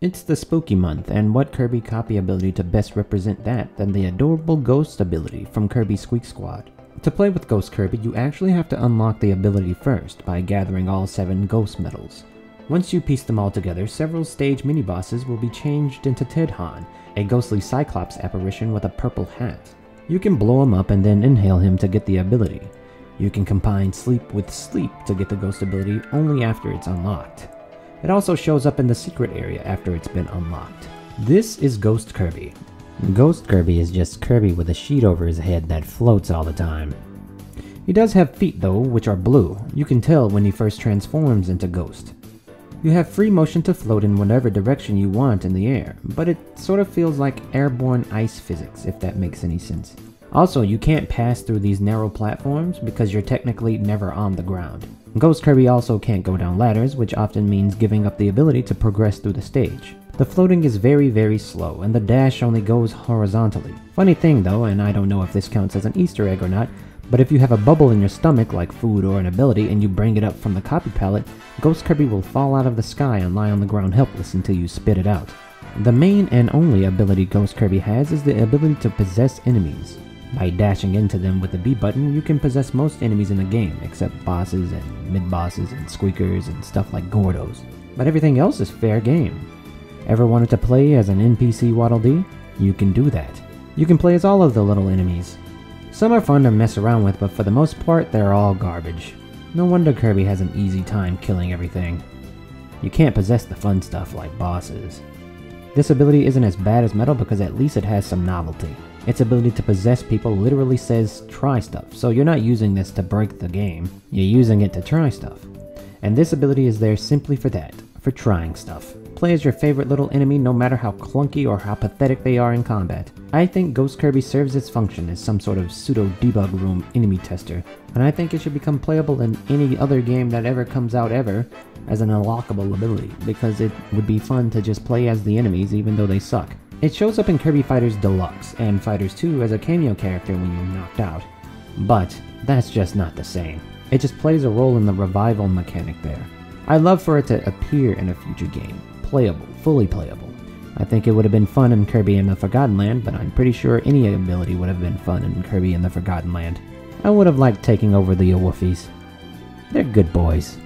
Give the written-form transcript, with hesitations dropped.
It's the spooky month, and what Kirby copy ability to best represent that than the adorable Ghost ability from Kirby Squeak Squad. To play with Ghost Kirby, you actually have to unlock the ability first by gathering all 7 Ghost Medals. Once you piece them all together, several stage mini-bosses will be changed into Tidhan, a ghostly Cyclops apparition with a purple hat. You can blow him up and then inhale him to get the ability. You can combine Sleep with Sleep to get the Ghost ability only after it's unlocked. It also shows up in the secret area after it's been unlocked. This is Ghost Kirby. Ghost Kirby is just Kirby with a sheet over his head that floats all the time. He does have feet though, which are blue. You can tell when he first transforms into Ghost. You have free motion to float in whatever direction you want in the air, but it sort of feels like airborne ice physics, if that makes any sense. Also, you can't pass through these narrow platforms because you're technically never on the ground. Ghost Kirby also can't go down ladders, which often means giving up the ability to progress through the stage. The floating is very slow, and the dash only goes horizontally. Funny thing though, and I don't know if this counts as an Easter egg or not, but if you have a bubble in your stomach like food or an ability and you bring it up from the copy palette, Ghost Kirby will fall out of the sky and lie on the ground helpless until you spit it out. The main and only ability Ghost Kirby has is the ability to possess enemies. By dashing into them with the B button, you can possess most enemies in the game, except bosses and mid-bosses and squeakers and stuff like Gordos. But everything else is fair game. Ever wanted to play as an NPC Waddle Dee? You can do that. You can play as all of the little enemies. Some are fun to mess around with, but for the most part, they're all garbage. No wonder Kirby has an easy time killing everything. You can't possess the fun stuff like bosses. This ability isn't as bad as Metal because at least it has some novelty. Its ability to possess people literally says try stuff, so you're not using this to break the game, you're using it to try stuff. And this ability is there simply for that, for trying stuff. Play as your favorite little enemy no matter how clunky or how pathetic they are in combat. I think Ghost Kirby serves its function as some sort of pseudo-debug room enemy tester, and I think it should become playable in any other game that ever comes out ever as an unlockable ability, because it would be fun to just play as the enemies even though they suck. It shows up in Kirby Fighters Deluxe and Fighters 2 as a cameo character when you're knocked out. But that's just not the same. It just plays a role in the revival mechanic there. I'd love for it to appear in a future game. Playable, fully playable. I think it would have been fun in Kirby in the Forgotten Land, but I'm pretty sure any ability would have been fun in Kirby in the Forgotten Land. I would have liked taking over the Woofies. They're good boys.